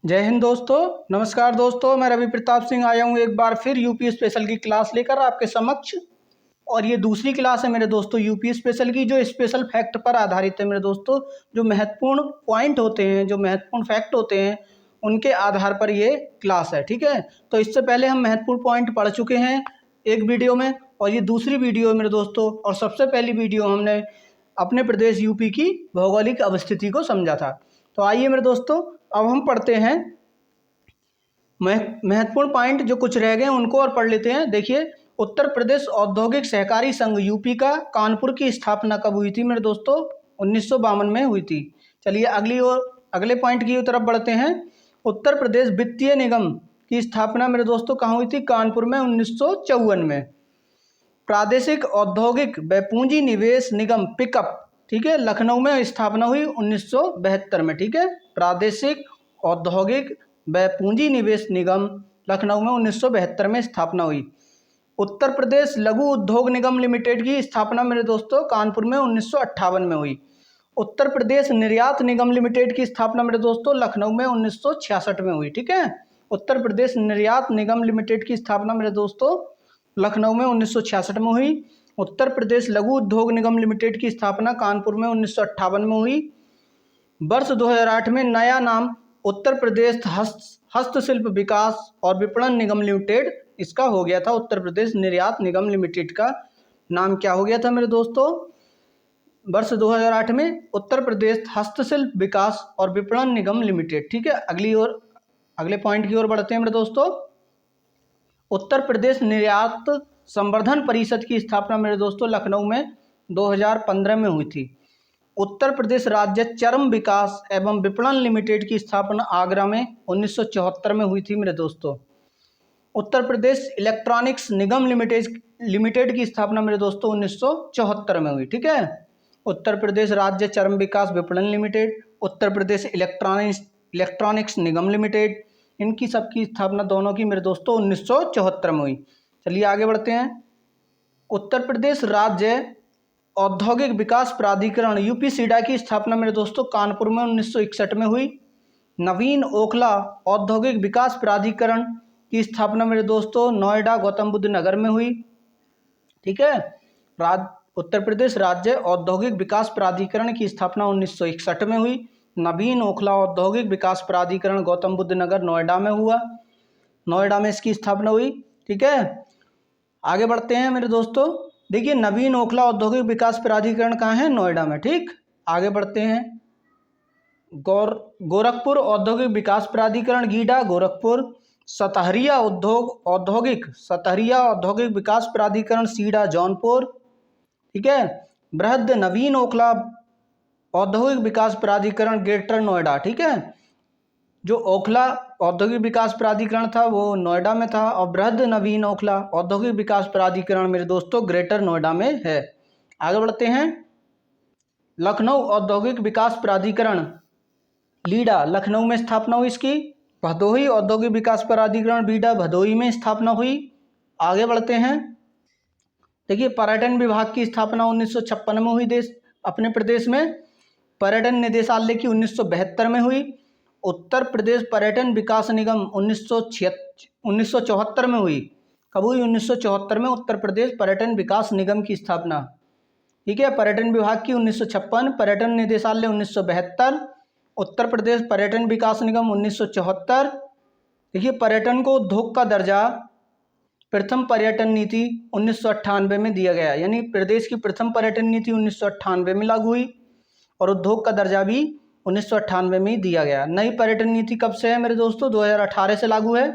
जय हिंद दोस्तों। नमस्कार दोस्तों, मैं रवि प्रताप सिंह आया हूँ एक बार फिर यूपी स्पेशल की क्लास लेकर आपके समक्ष। और ये दूसरी क्लास है मेरे दोस्तों यूपी स्पेशल की, जो स्पेशल फैक्ट पर आधारित है मेरे दोस्तों। जो महत्वपूर्ण पॉइंट होते हैं, जो महत्वपूर्ण फैक्ट होते हैं, उनके आधार पर ये क्लास है। ठीक है, तो इससे पहले हम महत्वपूर्ण पॉइंट पढ़ चुके हैं एक वीडियो में, और ये दूसरी वीडियो है मेरे दोस्तों। और सबसे पहली वीडियो हमने अपने प्रदेश यूपी की भौगोलिक अवस्थिति को समझा था। तो आइए मेरे दोस्तों, अब हम पढ़ते हैं महत्वपूर्ण पॉइंट जो कुछ रह गए उनको और पढ़ लेते हैं। देखिए, उत्तर प्रदेश औद्योगिक सहकारी संघ यूपी का कानपुर की स्थापना कब हुई थी मेरे दोस्तों? 1952 में हुई थी। चलिए अगले पॉइंट की तरफ बढ़ते हैं। उत्तर प्रदेश वित्तीय निगम की स्थापना मेरे दोस्तों कहाँ हुई थी? कानपुर में 1954 में। प्रादेशिक औद्योगिक व पूंजी निवेश निगम पिकअप, ठीक है, लखनऊ में स्थापना हुई 1972 में। ठीक है, प्रादेशिक औद्योगिक व पूंजी निवेश निगम लखनऊ में 1972 में स्थापना हुई। उत्तर प्रदेश लघु उद्योग निगम लिमिटेड की स्थापना मेरे दोस्तों कानपुर में 1958 में हुई। उत्तर प्रदेश निर्यात निगम लिमिटेड की स्थापना मेरे दोस्तों लखनऊ में 1966 में हुई। ठीक है, उत्तर प्रदेश निर्यात निगम लिमिटेड की स्थापना मेरे दोस्तों लखनऊ में 1966 में हुई। उत्तर प्रदेश लघु उद्योग निगम लिमिटेड की स्थापना कानपुर में 1958 में हुई। वर्ष 2008 में नया नाम उत्तर प्रदेश हस्तशिल्प विकास और विपणन निगम लिमिटेड इसका हो गया था। उत्तर प्रदेश निर्यात निगम लिमिटेड का नाम क्या हो गया था मेरे दोस्तों? वर्ष 2008 में उत्तर प्रदेश हस्तशिल्प विकास और विपणन निगम लिमिटेड। ठीक है, अगले पॉइंट की ओर बढ़ते हैं मेरे दोस्तों। उत्तर प्रदेश निर्यात संवर्धन परिषद की स्थापना मेरे दोस्तों लखनऊ में 2015 में हुई थी। उत्तर प्रदेश राज्य चर्म विकास एवं विपणन लिमिटेड की स्थापना आगरा में 1974 में हुई थी मेरे दोस्तों। उत्तर प्रदेश इलेक्ट्रॉनिक्स निगम लिमिटेड की स्थापना मेरे दोस्तों 1974 में हुई। ठीक है, उत्तर प्रदेश राज्य चर्म विकास विपणन लिमिटेड, उत्तर प्रदेश इलेक्ट्रॉनिक्स निगम लिमिटेड, इनकी सबकी स्थापना दोनों की मेरे दोस्तों 1974 में हुई। चलिए आगे बढ़ते हैं। उत्तर प्रदेश राज्य औद्योगिक विकास प्राधिकरण यूपी सीडा की स्थापना मेरे दोस्तों कानपुर में 1961 में हुई। नवीन ओखला औद्योगिक विकास प्राधिकरण की स्थापना मेरे दोस्तों नोएडा गौतम बुद्ध नगर में हुई। ठीक है, उत्तर प्रदेश राज्य औद्योगिक विकास प्राधिकरण की स्थापना 1961 में हुई। नवीन ओखला औद्योगिक विकास प्राधिकरण गौतम बुद्ध नगर नोएडा में हुआ, नोएडा में इसकी स्थापना हुई। ठीक है, आगे बढ़ते हैं मेरे दोस्तों। देखिए, नवीन ओखला औद्योगिक विकास प्राधिकरण कहाँ है? नोएडा में। ठीक, आगे बढ़ते हैं। गोरखपुर औद्योगिक विकास प्राधिकरण गीडा गोरखपुर। सतहरिया औद्योगिक विकास प्राधिकरण सीडा जौनपुर। ठीक है, बृहद नवीन ओखला औद्योगिक विकास प्राधिकरण ग्रेटर नोएडा। ठीक है, जो ओखला औद्योगिक विकास प्राधिकरण था वो नोएडा में था, और बृहद नवीन ओखला औद्योगिक विकास प्राधिकरण मेरे दोस्तों ग्रेटर नोएडा में है। आगे बढ़ते हैं। लखनऊ औद्योगिक विकास प्राधिकरण लीडा लखनऊ में स्थापना हुई इसकी। भदोही औद्योगिक विकास प्राधिकरण बीडा भदोही में स्थापना हुई। आगे बढ़ते हैं। देखिए, पर्यटन विभाग की स्थापना 1956 में हुई अपने प्रदेश में। पर्यटन निदेशालय की 1972 में हुई। उत्तर प्रदेश पर्यटन विकास निगम 1974 में हुई। कब हुई? 1974 में उत्तर प्रदेश पर्यटन विकास निगम की स्थापना। ठीक है, पर्यटन विभाग की 1956, पर्यटन निदेशालय 1972, उत्तर प्रदेश पर्यटन विकास निगम 1974। देखिए, पर्यटन को उद्योग का दर्जा प्रथम पर्यटन नीति 1998 में दिया गया, यानी प्रदेश की प्रथम पर्यटन नीति 1998 में लागू हुई, और उद्योग का दर्जा भी 1998 में ही दिया गया। नई पर्यटन नीति कब से है मेरे दोस्तों? 2018 से लागू है।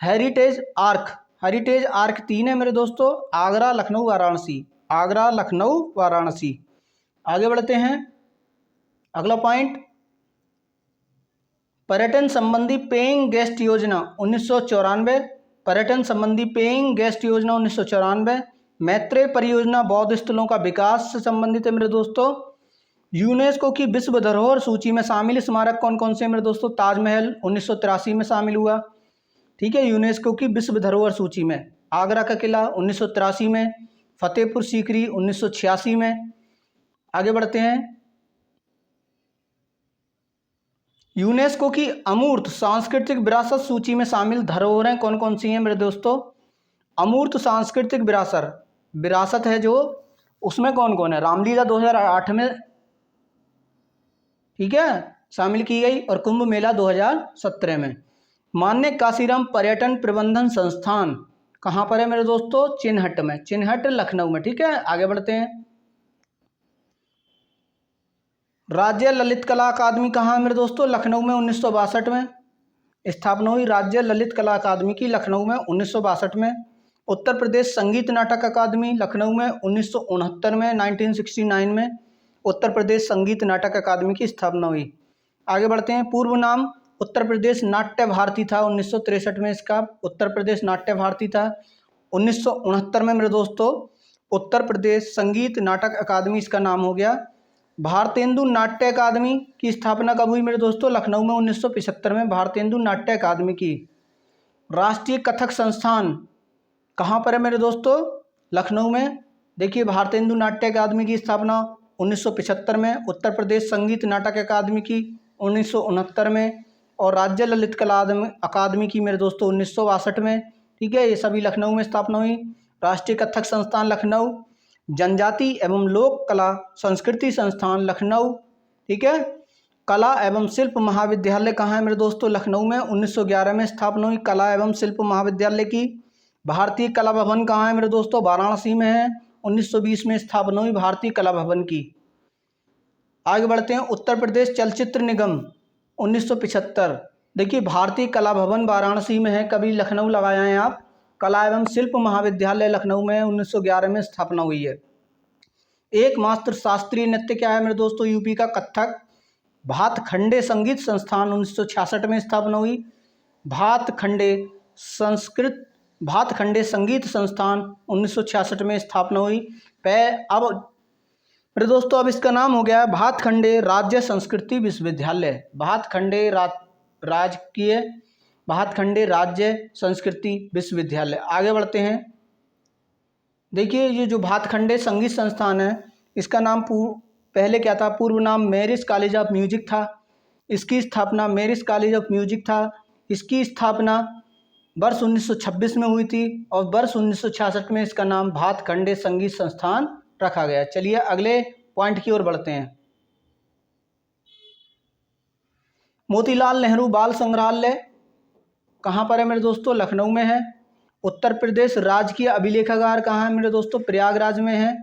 हेरिटेज आर्क 3 है मेरे दोस्तों, आगरा लखनऊ वाराणसी। आगे बढ़ते हैं। अगला पॉइंट, पर्यटन संबंधी पेइंग गेस्ट योजना 1994। पर्यटन संबंधी पेइंग गेस्ट योजना 1994। मैत्रेय परियोजना बौद्ध स्थलों का विकास से संबंधित है मेरे दोस्तों। यूनेस्को की विश्व धरोहर सूची में शामिल स्मारक कौन कौन से मेरे दोस्तों? ताजमहल 1983 में शामिल हुआ। ठीक है, यूनेस्को की विश्व धरोहर सूची में आगरा का किला 1983 में, फतेहपुर सीकरी 1986 में। आगे बढ़ते हैं। यूनेस्को की अमूर्त सांस्कृतिक विरासत सूची में शामिल धरोहरें कौन कौन सी हैं मेरे दोस्तों? अमूर्त सांस्कृतिक विरासत है जो, उसमें कौन कौन है? रामलीला 2008 में, ठीक है, शामिल की गई, और कुंभ मेला 2017 में। मान्य काशीराम पर्यटन प्रबंधन संस्थान कहाँ पर है मेरे दोस्तों? चिन्हट में, चिन्हट लखनऊ में, ठीक है। आगे बढ़ते हैं। राज्य ललित कला अकादमी कहाँ है मेरे दोस्तों? लखनऊ में 1962 में स्थापना हुई राज्य ललित कला अकादमी की, लखनऊ में 1962 में। उत्तर प्रदेश संगीत नाटक अकादमी लखनऊ में 1969 में, 1969 में उत्तर प्रदेश संगीत नाटक अकादमी की स्थापना हुई। आगे बढ़ते हैं। पूर्व नाम उत्तर प्रदेश नाट्य भारती था, 1963 में इसका उत्तर प्रदेश नाट्य भारती था। 1969 में मेरे दोस्तों उत्तर प्रदेश संगीत नाटक अकादमी इसका नाम हो गया। भारतेंदु नाट्य अकादमी की स्थापना कब हुई मेरे दोस्तों? लखनऊ में 1975 में भारतेंदु नाट्य अकादमी की। राष्ट्रीय कथक संस्थान कहाँ पर है मेरे दोस्तों? लखनऊ में। देखिए, भारतेंदु नाट्य अकादमी की स्थापना 1975 में, उत्तर प्रदेश संगीत नाटक अकादमी की 1969 में, और राज्य ललित कला अकादमी की मेरे दोस्तों 1962 में, ठीक है। ये सभी लखनऊ में स्थापना हुई। राष्ट्रीय कथक संस्थान लखनऊ, जनजाति एवं लोक कला संस्कृति संस्थान लखनऊ, ठीक है। कला एवं शिल्प महाविद्यालय कहाँ है मेरे दोस्तों? लखनऊ में 1911 में स्थापना हुई कला एवं शिल्प महाविद्यालय की। भारतीय कला भवन कहाँ है मेरे दोस्तों? वाराणसी में है, 1920 में स्थापना हुई भारतीय कला भवन की। आगे बढ़ते हैं। उत्तर प्रदेश चलचित्र निगम 1975। देखिए, भारतीय कला भवन वाराणसी में है, कभी लखनऊ लगाया है आप। कला एवं शिल्प महाविद्यालय लखनऊ में 1911 में स्थापना हुई है। एकमात्र शास्त्रीय नृत्य क्या है मेरे दोस्तों? यूपी का कथक। भातखंडे संगीत संस्थान 1966 में स्थापना हुई। भातखंडे संगीत संस्थान 1966 में स्थापना हुई। अब मेरे दोस्तों अब इसका नाम हो गया है भातखंडे राज्य संस्कृति विश्वविद्यालय। भातखंडे राज्य संस्कृति विश्वविद्यालय। आगे बढ़ते हैं। देखिए, ये जो भातखंडे संगीत संस्थान है, इसका नाम पहले क्या था? पूर्व नाम मैरिज कॉलेज ऑफ म्यूजिक था। इसकी स्थापना मैरिज कॉलेज ऑफ म्यूजिक था। इसकी स्थापना वर्ष 1926 में हुई थी, और वर्ष 1966 में इसका नाम भातखंडे संगीत संस्थान रखा गया। चलिए अगले पॉइंट की ओर बढ़ते हैं। मोतीलाल नेहरू बाल संग्रहालय कहाँ पर है मेरे दोस्तों? लखनऊ में है। उत्तर प्रदेश राजकीय अभिलेखागार कहाँ है मेरे दोस्तों? प्रयागराज में है।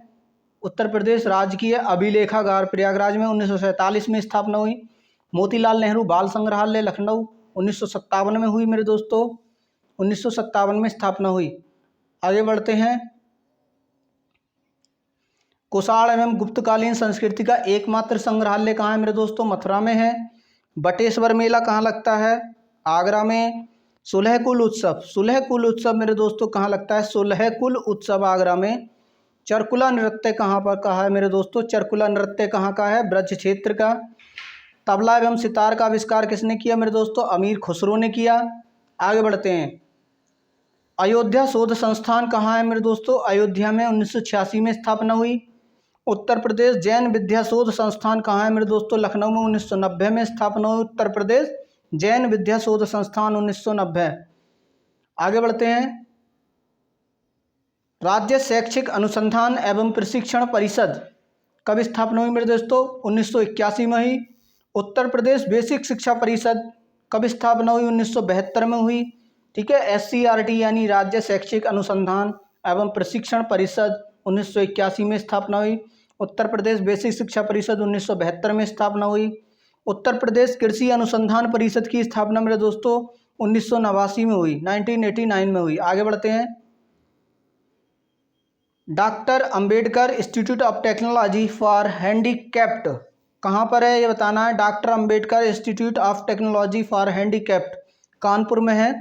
उत्तर प्रदेश राजकीय अभिलेखागार प्रयागराज में 1947 में स्थापना हुई। मोतीलाल नेहरू बाल संग्रहालय लखनऊ 1957 में हुई मेरे दोस्तों, 1957 में स्थापना हुई। आगे बढ़ते हैं। कुषाण एवं गुप्तकालीन संस्कृति का एकमात्र संग्रहालय कहाँ है मेरे दोस्तों? मथुरा में है। बटेश्वर मेला कहाँ लगता है? आगरा में। सुलहकुल उत्सव मेरे दोस्तों कहाँ लगता है? सुलहकुल उत्सव आगरा में। चरकुला नृत्य कहाँ पर कहा है मेरे दोस्तों? चरकुला नृत्य कहाँ का है? ब्रज क्षेत्र का। तबला एवं सितार का आविष्कार किसने किया मेरे दोस्तों? अमीर खुसरो ने किया। आगे बढ़ते हैं। अयोध्या शोध संस्थान कहाँ है मेरे दोस्तों? अयोध्या में 1986 में स्थापना हुई। उत्तर प्रदेश जैन विद्या शोध संस्थान कहाँ है मेरे दोस्तों? लखनऊ में 1990 में स्थापना हुई। उत्तर प्रदेश जैन विद्या शोध संस्थान 1990। आगे बढ़ते हैं। राज्य शैक्षिक अनुसंधान एवं प्रशिक्षण परिषद कब स्थापना हुई मेरे दोस्तों? 1981 में हुई। उत्तर प्रदेश बेसिक शिक्षा परिषद कब स्थापना हुई? 1972 में हुई, ठीक है। SCRT यानी राज्य शैक्षिक अनुसंधान एवं प्रशिक्षण परिषद 1981 में स्थापना हुई। उत्तर प्रदेश बेसिक शिक्षा परिषद 1972 में स्थापना हुई। उत्तर प्रदेश कृषि अनुसंधान परिषद की स्थापना मेरे दोस्तों 1989 में हुई, 1989 में हुई। आगे बढ़ते हैं। Doctor Ambedkar institute of technology for handicapped कहाँ पर है ये बताना है। Doctor Ambedkar institute of technology for handicapped Kanpur में है।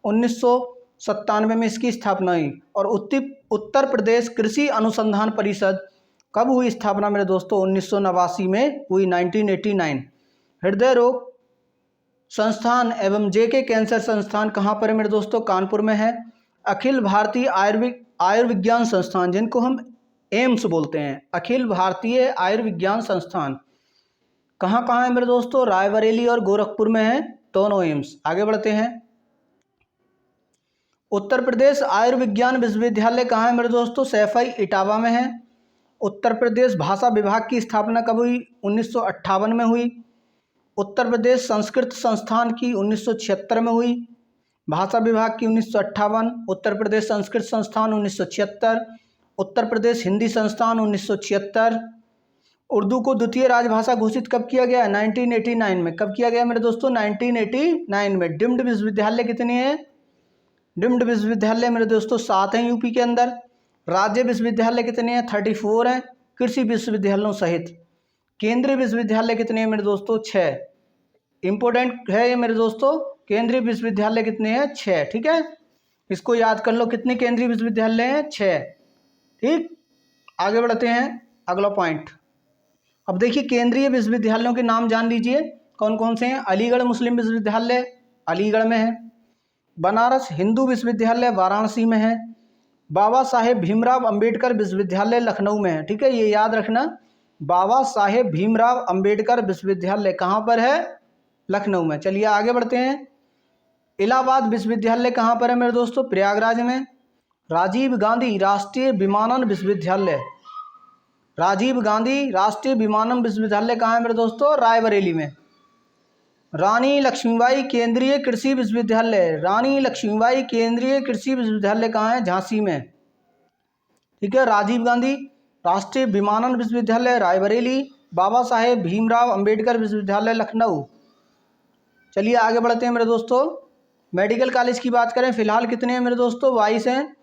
1997 में इसकी स्थापना हुई। और उत्तर प्रदेश कृषि अनुसंधान परिषद कब हुई स्थापना मेरे दोस्तों? 1989 में हुई, 1989। हृदय रोग संस्थान एवं JK कैंसर संस्थान कहाँ पर है मेरे दोस्तों? कानपुर में है। अखिल भारतीय आयुर्विज्ञान संस्थान, जिनको हम एम्स बोलते हैं, अखिल भारतीय आयुर्विज्ञान संस्थान, कहाँ कहाँ है मेरे दोस्तों? रायबरेली और गोरखपुर में है दोनों एम्स। आगे बढ़ते हैं। उत्तर प्रदेश आयुर्विज्ञान विश्वविद्यालय कहाँ है मेरे दोस्तों? सैफई इटावा में है। उत्तर प्रदेश भाषा विभाग की स्थापना कब हुई? 1958 में हुई। उत्तर प्रदेश संस्कृत संस्थान की 1976 में हुई। भाषा विभाग की 1958, उत्तर प्रदेश संस्कृत संस्थान 1976, उत्तर प्रदेश हिंदी संस्थान 1976। उर्दू को द्वितीय राजभाषा घोषित कब किया गया? 1989 में। कब किया गया मेरे दोस्तों? 1989 में। डिम्ड विश्वविद्यालय कितने हैं? डिम्ड विश्वविद्यालय मेरे दोस्तों 7 हैं यूपी के अंदर। राज्य विश्वविद्यालय कितने हैं? 34 हैं, कृषि विश्वविद्यालयों सहित। केंद्रीय विश्वविद्यालय कितने हैं मेरे दोस्तों? 6। इंपॉर्टेंट है ये मेरे दोस्तों। केंद्रीय विश्वविद्यालय कितने हैं? 6। ठीक है, इसको याद कर लो। कितने केंद्रीय विश्वविद्यालय हैं? 6। ठीक, आगे बढ़ते हैं। अगला पॉइंट। अब देखिए केंद्रीय विश्वविद्यालयों के नाम जान लीजिए कौन कौन से हैं। अलीगढ़ मुस्लिम विश्वविद्यालय अलीगढ़ में है। बनारस हिंदू विश्वविद्यालय वाराणसी में है। बाबा साहेब भीमराव अंबेडकर विश्वविद्यालय लखनऊ में है। ठीक है, ये याद रखना। बाबा साहेब भीमराव अंबेडकर विश्वविद्यालय कहाँ पर है? लखनऊ में। चलिए आगे बढ़ते हैं। इलाहाबाद विश्वविद्यालय कहाँ पर है मेरे दोस्तों? प्रयागराज में। राजीव गांधी राष्ट्रीय विमानन विश्वविद्यालय, राजीव गांधी राष्ट्रीय विमानन विश्वविद्यालय कहाँ है मेरे दोस्तों? रायबरेली में। रानी लक्ष्मीबाई केंद्रीय कृषि विश्वविद्यालय, रानी लक्ष्मीबाई केंद्रीय कृषि विश्वविद्यालय कहाँ है? झांसी में। ठीक है, राजीव गांधी राष्ट्रीय विमानन विश्वविद्यालय रायबरेली, बाबा साहेब भीमराव अंबेडकर विश्वविद्यालय लखनऊ। चलिए आगे बढ़ते हैं मेरे दोस्तों। मेडिकल कॉलेज की बात करें, फिलहाल कितने हैं मेरे दोस्तों? 22 हैं।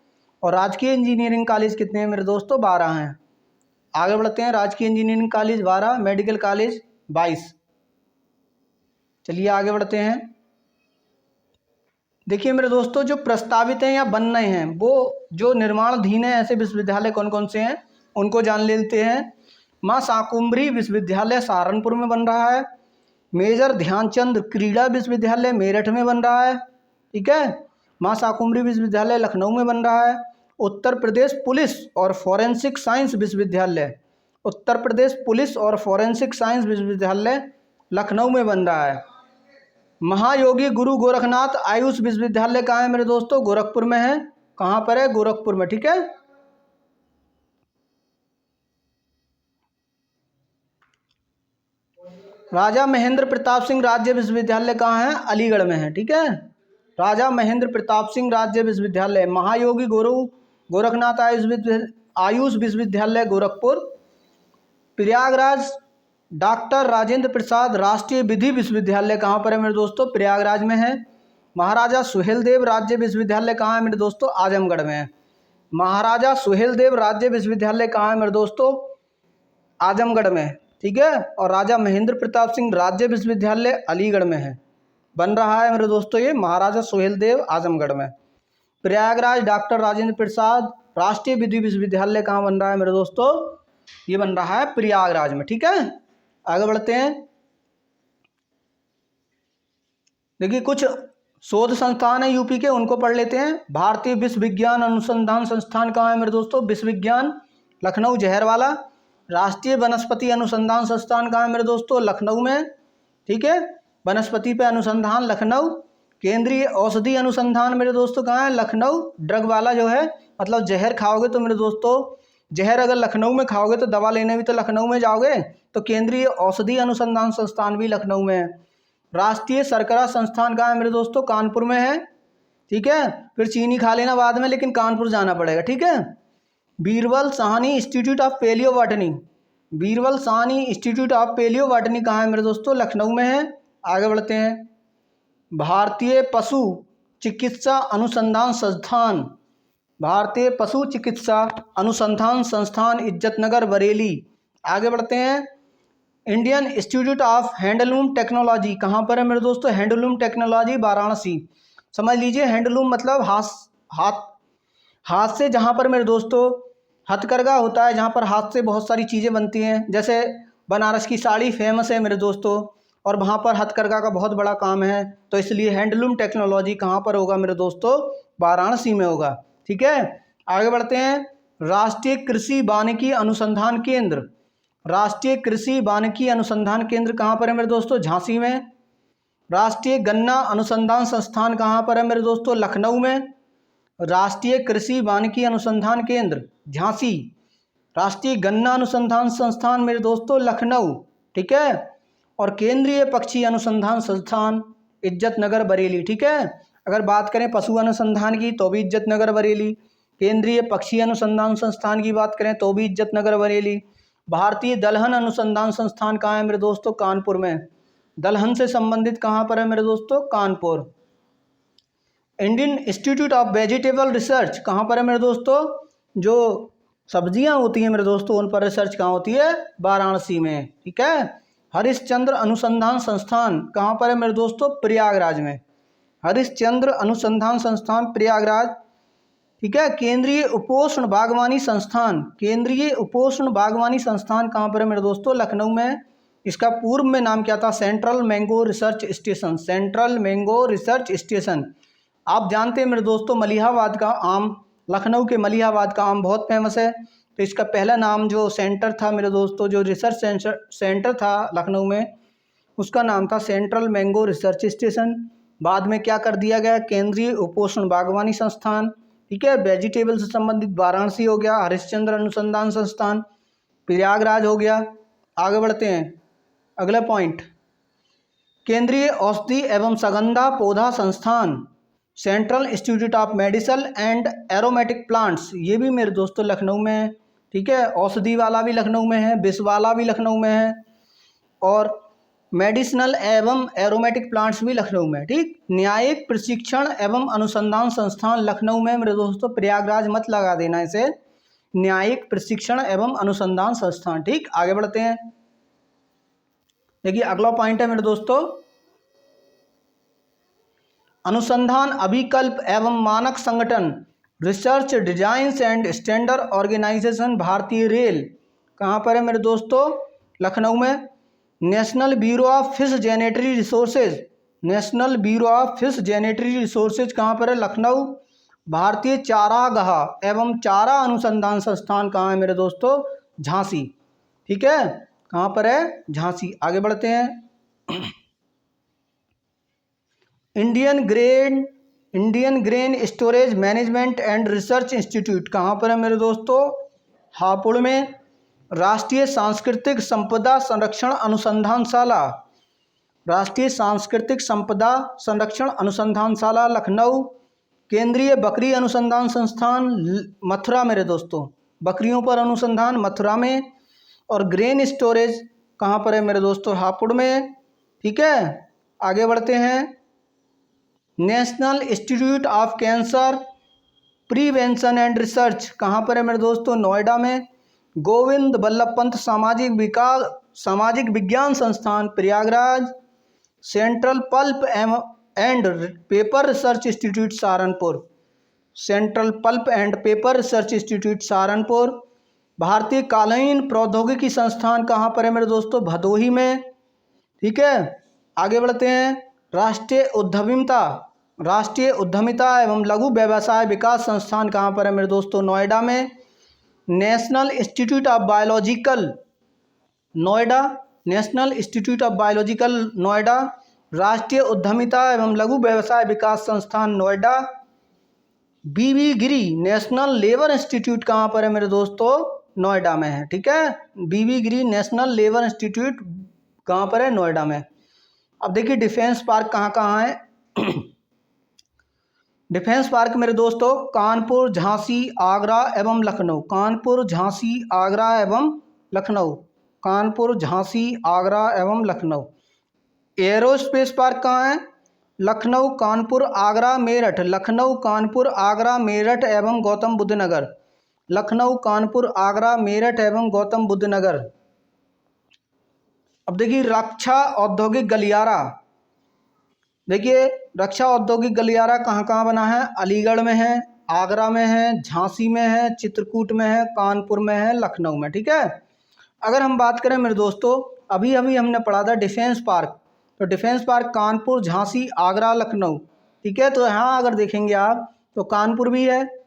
और राजकीय इंजीनियरिंग कॉलेज कितने हैं मेरे दोस्तों? 12 हैं। आगे बढ़ते हैं। राजकीय इंजीनियरिंग कॉलेज 12, मेडिकल कॉलेज 22। चलिए आगे बढ़ते हैं। देखिए मेरे दोस्तों, जो प्रस्तावित हैं या बन रहे हैं, वो जो निर्माणाधीन है ऐसे विश्वविद्यालय कौन कौन से हैं उनको जान लेते हैं। माँ शाकुंभरी विश्वविद्यालय सहारनपुर में बन रहा है। मेजर ध्यानचंद क्रीड़ा विश्वविद्यालय मेरठ में बन रहा है। ठीक है, माँ शाकुंभरी विश्वविद्यालय लखनऊ में बन रहा है। उत्तर प्रदेश पुलिस और फॉरेंसिक साइंस विश्वविद्यालय, उत्तर प्रदेश पुलिस और फॉरेंसिक साइंस विश्वविद्यालय लखनऊ में बन रहा है। महायोगी गुरु गोरखनाथ आयुष विश्वविद्यालय कहाँ है मेरे दोस्तों? गोरखपुर में है। कहाँ पर है? गोरखपुर में। ठीक है, राजा महेंद्र प्रताप सिंह राज्य विश्वविद्यालय कहाँ है? अलीगढ़ में है। ठीक है, राजा महेंद्र प्रताप सिंह राज्य विश्वविद्यालय। महायोगी गुरु गोरखनाथ आयुष विश्वविद्यालय गोरखपुर। प्रयागराज डॉक्टर राजेंद्र प्रसाद राष्ट्रीय विधि विश्वविद्यालय कहाँ पर है मेरे दोस्तों? प्रयागराज में है। महाराजा सुहेलदेव राज्य विश्वविद्यालय कहाँ है मेरे दोस्तों? आजमगढ़ में है। महाराजा सुहेलदेव राज्य विश्वविद्यालय कहाँ है मेरे दोस्तों? आजमगढ़ में। ठीक है, और राजा महेंद्र प्रताप सिंह राज्य विश्वविद्यालय अलीगढ़ में है, बन रहा है मेरे दोस्तों ये महाराजा सुहेलदेव आजमगढ़ में। प्रयागराज डॉक्टर राजेंद्र प्रसाद राष्ट्रीय विधि विश्वविद्यालय कहाँ बन रहा है मेरे दोस्तों? ये बन रहा है प्रयागराज में। ठीक है, आगे बढ़ते हैं। देखिए कुछ शोध संस्थान है यूपी के, उनको पढ़ लेते हैं। भारतीय विश्व विज्ञान अनुसंधान संस्थान कहाँ है मेरे दोस्तों? विश्व विज्ञान लखनऊ जहरवाला। राष्ट्रीय वनस्पति अनुसंधान संस्थान कहाँ है मेरे दोस्तों? लखनऊ में। ठीक है, वनस्पति पे अनुसंधान लखनऊ। केंद्रीय औषधि अनुसंधान मेरे दोस्तों कहाँ है? लखनऊ। ड्रग वाला जो है, मतलब जहर खाओगे तो मेरे दोस्तों, जहर अगर लखनऊ में खाओगे तो दवा लेने भी तो लखनऊ में जाओगे, तो केंद्रीय औषधि अनुसंधान संस्थान भी लखनऊ में है। राष्ट्रीय शर्करा संस्थान कहाँ है मेरे दोस्तों? कानपुर में है। ठीक है, फिर चीनी खा लेना बाद में, लेकिन कानपुर जाना पड़ेगा। ठीक है, Birbal Sahni institute of paleo botany, Birbal Sahni institute of paleo botany कहाँ है मेरे दोस्तों? लखनऊ में है। आगे बढ़ते हैं। भारतीय पशु चिकित्सा अनुसंधान संस्थान, भारतीय पशु चिकित्सा अनुसंधान संस्थान इज्जतनगर बरेली। आगे बढ़ते हैं। Indian institute of handloom technology कहाँ पर है मेरे दोस्तों? Handloom technology Varanasi. समझ लीजिए, हैंडलूम मतलब हाथ से, जहाँ पर मेरे दोस्तों हथकरघा होता है, जहाँ पर हाथ से बहुत सारी चीज़ें बनती हैं। जैसे बनारस की साड़ी फेमस है मेरे दोस्तों, और वहाँ पर हथकरघा का बहुत बड़ा काम है, तो इसलिए हैंडलूम टेक्नोलॉजी कहाँ पर होगा मेरे दोस्तों? वाराणसी में होगा। ठीक है, आगे बढ़ते हैं। राष्ट्रीय कृषि वानिकी अनुसंधान केंद्र, राष्ट्रीय कृषि वानिकी अनुसंधान केंद्र कहाँ पर है मेरे दोस्तों? झांसी में। राष्ट्रीय गन्ना अनुसंधान संस्थान कहाँ पर है मेरे दोस्तों? लखनऊ में। राष्ट्रीय कृषि वानिकी अनुसंधान केंद्र झांसी, राष्ट्रीय गन्ना अनुसंधान संस्थान मेरे दोस्तों लखनऊ, ठीक है। और केंद्रीय पक्षी अनुसंधान संस्थान इज्जतनगर बरेली, ठीक है। अगर बात करें पशु अनुसंधान की तो भी इज्जतनगर बरेली, केंद्रीय पक्षी अनुसंधान संस्थान की बात करें तो भी इज्जतनगर बरेली। भारतीय दलहन अनुसंधान संस्थान कहाँ है मेरे दोस्तों? कानपुर में। दलहन से संबंधित कहाँ पर है मेरे दोस्तों? Kanpur. Indian institute of vegetable research कहाँ पर है मेरे दोस्तों? जो सब्जियां होती हैं मेरे दोस्तों उन पर रिसर्च कहाँ होती है? वाराणसी में, ठीक है। हरिश्चंद्र अनुसंधान संस्थान कहाँ पर है मेरे दोस्तों? प्रयागराज में। हरिश्चंद्र अनुसंधान संस्थान प्रयागराज, ठीक है। केंद्रीय उपोष्ण बागवानी संस्थान, केंद्रीय उपोष्ण बागवानी संस्थान कहाँ पर है मेरे दोस्तों? लखनऊ में। इसका पूर्व में नाम क्या था? Central mango research station, central mango research station. आप जानते हैं मेरे दोस्तों मलिहाबाद का आम, लखनऊ के मलिहाबाद का आम बहुत फेमस है। तो इसका पहला नाम जो सेंटर था मेरे दोस्तों, जो रिसर्च सेंटर था लखनऊ में, उसका नाम था सेंट्रल मैंगो रिसर्च स्टेशन। बाद में क्या कर दिया गया? केंद्रीय उपोष्ण बागवानी संस्थान, ठीक है। वेजिटेबल से संबंधित वाराणसी हो गया, हरिश्चंद्र अनुसंधान संस्थान प्रयागराज हो गया। आगे बढ़ते हैं, अगला पॉइंट, केंद्रीय औषधि एवं सुगंधा पौधा संस्थान central institute of medicine and aromatic plants, ये भी मेरे दोस्तों लखनऊ में है, ठीक है। औषधि वाला भी लखनऊ में है, विष वाला भी लखनऊ में है, और मेडिसिनल एवं एरोमेटिक प्लांट्स भी लखनऊ में, ठीक। न्यायिक प्रशिक्षण एवं अनुसंधान संस्थान लखनऊ में मेरे दोस्तों, प्रयागराज मत लगा देना इसे, न्यायिक प्रशिक्षण एवं अनुसंधान संस्थान, ठीक। आगे बढ़ते हैं, देखिए अगला पॉइंट है मेरे दोस्तों, अनुसंधान अभिकल्प एवं मानक संगठन research designs and standard organisation भारतीय रेल कहाँ पर है मेरे दोस्तों? लखनऊ में। National bureau of fish genetic resources, national bureau of fish genetic resources कहाँ पर है? लखनऊ। भारतीय चारागाह एवं चारा अनुसंधान संस्थान कहाँ है मेरे दोस्तों? झांसी, ठीक है। कहाँ पर है? झांसी। आगे बढ़ते हैं, Indian grain storage management and research institute कहाँ पर है मेरे दोस्तों? हापुड़ में। राष्ट्रीय सांस्कृतिक संपदा संरक्षण अनुसंधानशाला, राष्ट्रीय सांस्कृतिक संपदा संरक्षण अनुसंधानशाला लखनऊ। केंद्रीय बकरी अनुसंधान संस्थान मथुरा मेरे दोस्तों, बकरियों पर अनुसंधान मथुरा में। और ग्रेन स्टोरेज कहाँ पर है मेरे दोस्तों? हापुड़ में, ठीक है। आगे बढ़ते हैं, national institute of cancer prevention and research कहाँ पर है मेरे दोस्तों? नोएडा में। गोविंद बल्लभ पंत सामाजिक विज्ञान संस्थान Prayagraj. Central pulp and paper research institute Saharanpur, central pulp and paper research institute Saharanpur. भारतीय कालीन प्रौद्योगिकी संस्थान कहाँ पर है मेरे दोस्तों? भदोही में, ठीक है। आगे बढ़ते हैं, राष्ट्रीय उद्यमिता एवं लघु व्यवसाय विकास संस्थान कहाँ पर है मेरे दोस्तों? नोएडा में। National institute of biological Noida, national institute of biological Noida. राष्ट्रीय उद्यमिता एवं लघु व्यवसाय विकास संस्थान नोएडा। बीबी गिरी नेशनल लेबर इंस्टीट्यूट कहाँ पर है मेरे दोस्तों? नोएडा में है, ठीक है। बीबी गिरी नेशनल लेबर इंस्टीट्यूट कहाँ पर है? नोएडा में। अब देखिए डिफेंस पार्क कहाँ कहाँ है। डिफेंस पार्क मेरे दोस्तों कानपुर, झांसी, आगरा एवं लखनऊ, कानपुर, झांसी, आगरा एवं लखनऊ, कानपुर, झांसी, आगरा एवं लखनऊ। एरोस्पेस पार्क कहाँ है? लखनऊ, कानपुर, आगरा, मेरठ, लखनऊ, कानपुर, आगरा, मेरठ एवं गौतम बुद्ध नगर, लखनऊ, कानपुर, आगरा, मेरठ एवं गौतम बुद्ध नगर। अब देखिए रक्षा औद्योगिक गलियारा, देखिए रक्षा औद्योगिक गलियारा कहाँ कहाँ बना है? अलीगढ़ में है, आगरा में है, झांसी में है, चित्रकूट में है, कानपुर में है, लखनऊ में, ठीक है। अगर हम बात करें मेरे दोस्तों, अभी हमने पढ़ा था डिफेंस पार्क, तो डिफेंस पार्क कानपुर, झांसी, आगरा, लखनऊ, ठीक है। तो यहाँ अगर देखेंगे आप तो कानपुर भी है,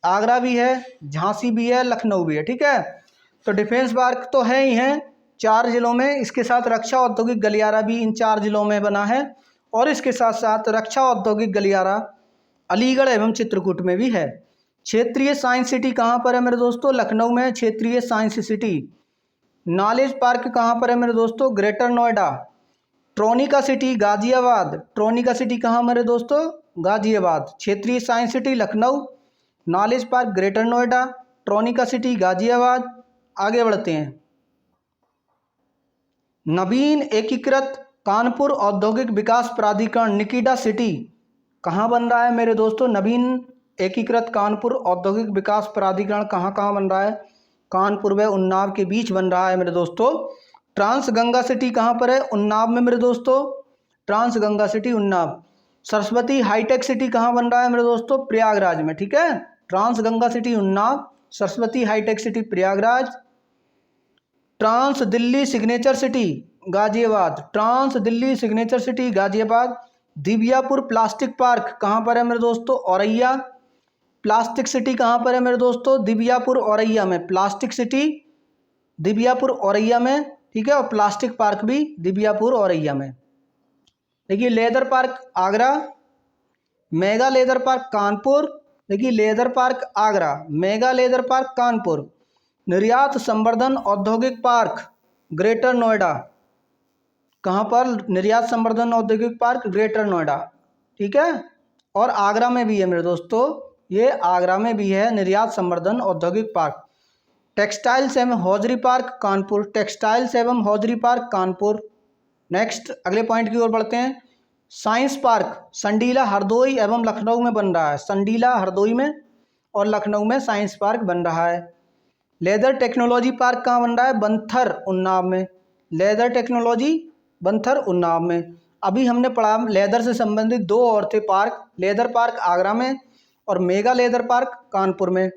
आगरा भी है, झांसी भी है, लखनऊ भी है, ठीक है। तो डिफेंस पार्क तो है ही है 4 जिलों में, इसके साथ रक्षा औद्योगिक गलियारा भी इन 4 जिलों में बना है, और इसके साथ साथ रक्षा औद्योगिक गलियारा अलीगढ़ एवं चित्रकूट में भी है। क्षेत्रीय साइंस सिटी कहाँ पर है मेरे दोस्तों? लखनऊ में क्षेत्रीय साइंस सिटी। नॉलेज पार्क कहाँ पर है मेरे दोस्तों? Greater Noida. Tronica city Ghaziabad, Tronica city कहाँ मेरे दोस्तों? गाजियाबाद। क्षेत्रीय science city Lucknow, knowledge park greater Noida, Tronica city Ghaziabad. आगे बढ़ते हैं। नवीन एकीकृत कानपुर औद्योगिक विकास प्राधिकरण निकिडा सिटी कहाँ बन रहा है मेरे दोस्तों? नवीन एकीकृत कानपुर औद्योगिक विकास प्राधिकरण कहाँ कहाँ बन रहा है? कानपुर व उन्नाव के बीच बन रहा है मेरे दोस्तों। ट्रांस गंगा सिटी कहाँ पर है? उन्नाव में मेरे दोस्तों, trans Ganga city Unnao. Saraswati hitech city कहाँ बन रहा है मेरे दोस्तों? प्रयागराज में, ठीक है। Trans Ganga city Unnao, Saraswati hitech city Prayagraj. Trans Delhi signature city Ghaziabad, trans Delhi signature city Ghaziabad. Divyapur plastic park कहाँ पर है मेरे दोस्तों? औरैया। प्लास्टिक सिटी कहाँ पर है मेरे दोस्तों? दिव्यापुर औरैया में, प्लास्टिक सिटी दिव्यापुर औरैया में, ठीक है। और प्लास्टिक पार्क भी दिव्यापुर औरैया में। देखिए leather park Agra, mega leather park Kanpur. देखिए leather park Agra, mega leather park Kanpur. निर्यात संवर्धन औद्योगिक पार्क ग्रेटर नोएडा, कहाँ पर? निर्यात संवर्धन औद्योगिक पार्क ग्रेटर नोएडा, ठीक है। और आगरा में भी है मेरे दोस्तों, ये आगरा में भी है निर्यात संवर्धन औद्योगिक पार्क। टेक्सटाइल्स एवं हौजरी पार्क कानपुर, टेक्सटाइल्स एवं हौजरी पार्क कानपुर। नेक्स्ट अगले पॉइंट की ओर बढ़ते हैं। साइंस पार्क संडीला हरदोई एवं लखनऊ में बन रहा है, संडीला हरदोई में और लखनऊ में साइंस पार्क बन रहा है। लेदर टेक्नोलॉजी पार्क कहाँ बन रहा है? बंथर उन्नाव में, लेदर टेक्नोलॉजी बंथर उन्नाव में। अभी हमने पढ़ा लेदर से संबंधित 2 और थे पार्क, लेदर पार्क आगरा में और मेगा लेदर पार्क कानपुर में।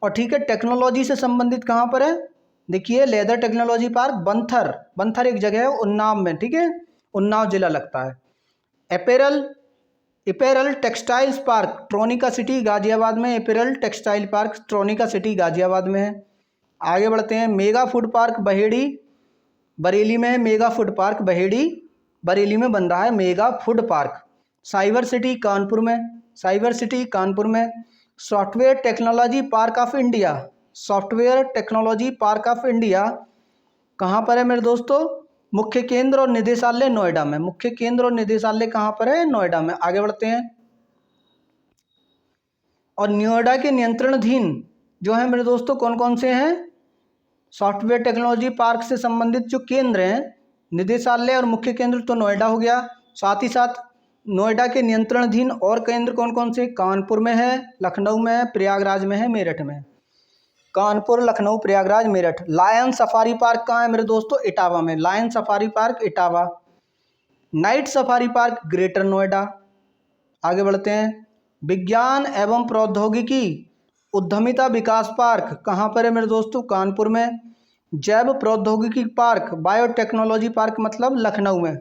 और ठीक है, टेक्नोलॉजी से संबंधित कहाँ पर है? देखिए leather technology park Banthar, Banthar एक जगह है उन्नाव में, ठीक है, उन्नाव जिला लगता है। Apparel textiles park Tronica city Ghaziabad में, apparel textile park Tronica city Ghaziabad में है। आगे बढ़ते हैं। Mega food park Baheri Bareilly में है, mega food park Baheri Bareilly में बन रहा है mega food park. Cyber city Kanpur में, साइबर सिटी कानपुर में। Software technology park of India, software technology park of India कहाँ पर है मेरे दोस्तों? मुख्य केंद्र और निदेशालय नोएडा में, मुख्य केंद्र और निदेशालय कहाँ पर है? नोएडा में। आगे बढ़ते हैं। और नोएडा के नियंत्रणाधीन जो है मेरे दोस्तों कौन कौन से हैं? सॉफ्टवेयर टेक्नोलॉजी पार्क से संबंधित जो केंद्र हैं, निदेशालय और मुख्य केंद्र तो नोएडा हो गया, साथ ही साथ नोएडा के नियंत्रणाधीन और केंद्र कौन कौन से? कानपुर में है, लखनऊ में है, प्रयागराज में है, मेरठ में। Kanpur, Lucknow, Prayagraj, Meerut. Lion safari park कहाँ है मेरे दोस्तों? इटावा में, lion safari park Etawah. Night safari park greater Noida. आगे बढ़ते हैं। विज्ञान एवं प्रौद्योगिकी उद्यमिता विकास पार्क कहाँ पर है मेरे दोस्तों? कानपुर में। जैव प्रौद्योगिकी पार्क बायोटेक्नोलॉजी पार्क मतलब लखनऊ में,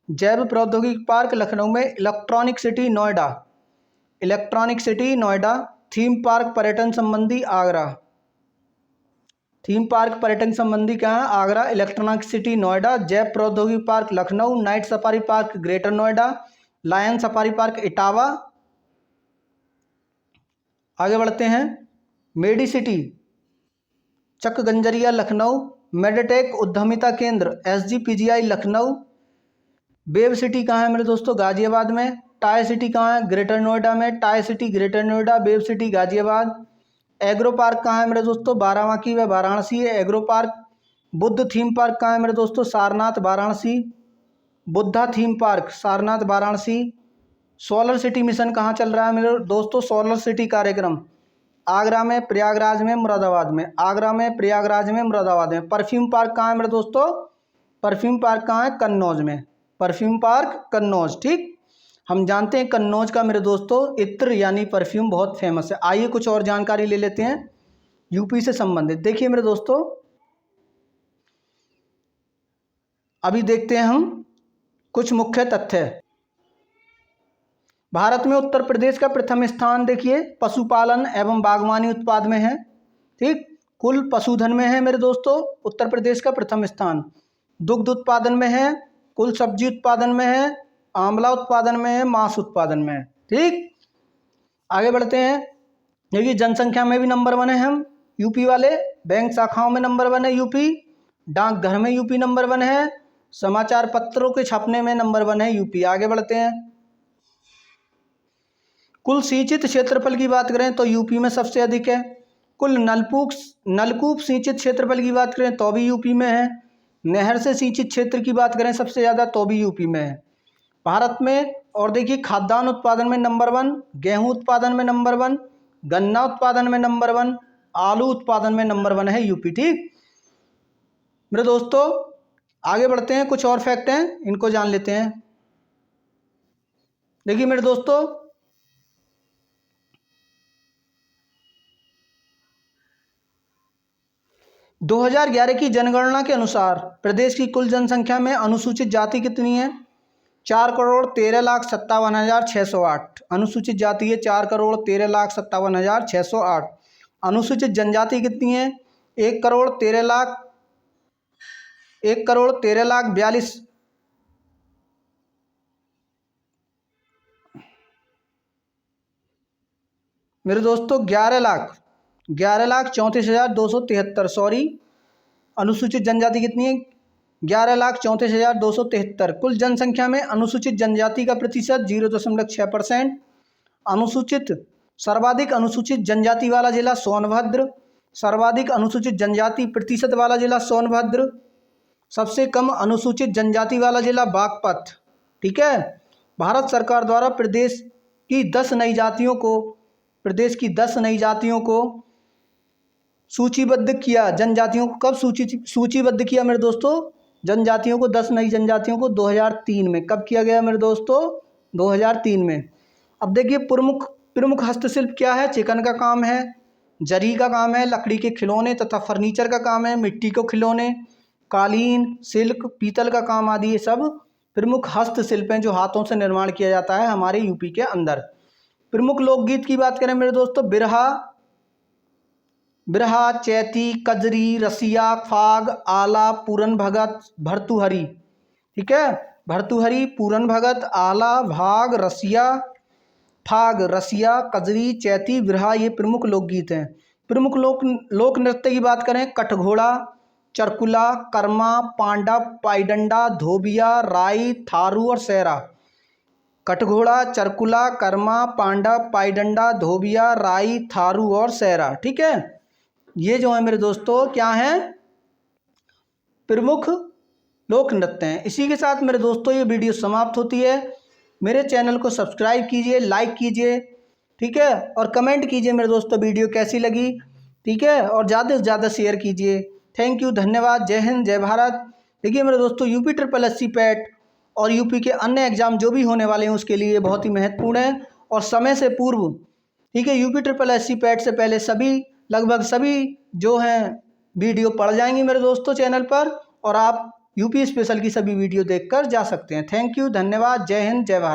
जैव प्रौद्योगिकी पार्क लखनऊ में। Electronic city Noida, electronic city Noida. Theme park पर्यटन संबंधी आगरा, थीम पार्क पर्यटन संबंधी क्या है? आगरा। इलेक्ट्रॉनिक सिटी नोएडा, जैव प्रौद्योगिकी park Lucknow, night safari park greater Noida, lion safari park Etawah. आगे बढ़ते हैं। Medi city Chakganjaria Lucknow, medtech उद्यमिता केंद्र SGPGI लखनऊ। वेब सिटी कहाँ है मेरे दोस्तों? गाजियाबाद में। टाई सिटी कहाँ है? ग्रेटर नोएडा में, tie city greater Noida, web city Ghaziabad. Agro park कहाँ है मेरे दोस्तों? बाराबांकी व वाराणसी है agro park. Buddha theme park कहाँ है मेरे दोस्तों? Sarnath Varanasi, Buddha theme park Sarnath Varanasi. Solar city mission कहाँ चल रहा है मेरे दोस्तों? सोलर सिटी कार्यक्रम आगरा में, प्रयागराज में, मुरादाबाद में, आगरा में, प्रयागराज में, मुरादाबाद में। परफ्यूम पार्क कहाँ है मेरे दोस्तों? परफ्यूम पार्क कहाँ है? कन्नौज में, परफ्यूम पार्क कन्नौज। ठीक, हम जानते हैं कन्नौज का मेरे दोस्तों इत्र यानी परफ्यूम बहुत फेमस है। आइए कुछ और जानकारी ले लेते हैं यूपी से संबंधित। देखिए मेरे दोस्तों, अभी देखते हैं हम कुछ मुख्य तथ्य। भारत में उत्तर प्रदेश का प्रथम स्थान देखिए पशुपालन एवं बागवानी उत्पाद में है। ठीक, कुल पशुधन में है मेरे दोस्तों उत्तर प्रदेश का प्रथम स्थान। दुग्ध उत्पादन में है, कुल सब्जी उत्पादन में है, आंवला उत्पादन में है, मांस उत्पादन में है। ठीक, आगे बढ़ते हैं। देखिए जनसंख्या में भी नंबर 1 है हम यूपी वाले, बैंक शाखाओं में नंबर 1 है यूपी, डाकघर में यूपी नंबर 1 है, समाचार पत्रों के छपने में नंबर 1 है यूपी। आगे बढ़ते हैं। कुल सिंचित क्षेत्रफल की बात करें तो यूपी में सबसे अधिक है। कुल नलकूप सिंचित क्षेत्रफल की बात करें तो भी यूपी में है। नहर से सिंचित क्षेत्र की बात करें सबसे ज़्यादा तो भी यूपी में है भारत में। और देखिए खाद्यान्न उत्पादन में नंबर 1, गेहूं उत्पादन में नंबर 1, गन्ना उत्पादन में नंबर 1, आलू उत्पादन में नंबर 1 है यूपी। ठीक मेरे दोस्तों, आगे बढ़ते हैं। कुछ और फैक्ट हैं, इनको जान लेते हैं। देखिए मेरे दोस्तों, – 2011 की जनगणना के अनुसार प्रदेश की कुल जनसंख्या में अनुसूचित जाति कितनी है? 4,13,57,608 अनुसूचित जाति है 4,13,57,608। अनुसूचित जनजाति कितनी है? 1,13,42 मेरे दोस्तों 11,34,273। सॉरी, अनुसूचित जनजाति कितनी है? 11,34,273। कुल जनसंख्या में अनुसूचित जनजाति का प्रतिशत 0.6%। सर्वाधिक अनुसूचित जनजाति वाला जिला सोनभद्र। सर्वाधिक अनुसूचित जनजाति प्रतिशत वाला जिला सोनभद्र। सबसे कम अनुसूचित जनजाति वाला जिला बागपत। ठीक है, भारत सरकार द्वारा प्रदेश की 10 नई जातियों को सूचीबद्ध किया। जनजातियों को कब सूचीबद्ध किया मेरे दोस्तों? जनजातियों को 10 नई जनजातियों को 2003 में। कब किया गया मेरे दोस्तों? 2003 में। अब देखिए प्रमुख हस्तशिल्प क्या है? चिकन का काम है, जरी का काम है, लकड़ी के खिलौने तथा फर्नीचर का काम है, मिट्टी के खिलौने, कालीन, सिल्क, पीतल का काम आदि, ये सब प्रमुख हस्तशिल्प हैं जो हाथों से निर्माण किया जाता है हमारे यूपी के अंदर। प्रमुख लोकगीत की बात करें मेरे दोस्तों, बिरहा, चैती, कजरी, रसिया, फाग, आला, पूरन भगत, भर्तृहरि। ठीक है, भर्तृहरि, पूरन भगत, आला, भाग, रसिया, फाग, रसिया, कजरी, चैती, बिरहा, ये प्रमुख लोकगीत हैं। प्रमुख लोक नृत्य की बात करें, कठघोड़ा, चरकुला, कर्मा, पांडव, पाईडंडा, धोबिया, राई, थारू और सेरा। कठघोड़ा, चरकुला, कर्मा, पांडव, पाईडंडा, धोबिया, राई, थारू और सेरा। ठीक है, ये जो है मेरे दोस्तों क्या हैं? प्रमुख लोक नृत्य हैं। इसी के साथ मेरे दोस्तों ये वीडियो समाप्त होती है। मेरे चैनल को सब्सक्राइब कीजिए, लाइक कीजिए, ठीक है, और कमेंट कीजिए मेरे दोस्तों वीडियो कैसी लगी। ठीक है, और ज़्यादा से ज़्यादा शेयर कीजिए। थैंक यू, धन्यवाद, जय हिंद, जय भारत। देखिए मेरे दोस्तों, यूपी SSSC पैट और यूपी के अन्य एग्जाम जो भी होने वाले हैं उसके लिए बहुत ही महत्वपूर्ण है और समय से पूर्व। ठीक है, यूपी SSSC पैट से पहले लगभग सभी जो हैं वीडियो पड़ जाएंगी मेरे दोस्तों चैनल पर, और आप यूपी स्पेशल की सभी वीडियो देखकर जा सकते हैं। थैंक यू, धन्यवाद, जय हिंद, जय भारत।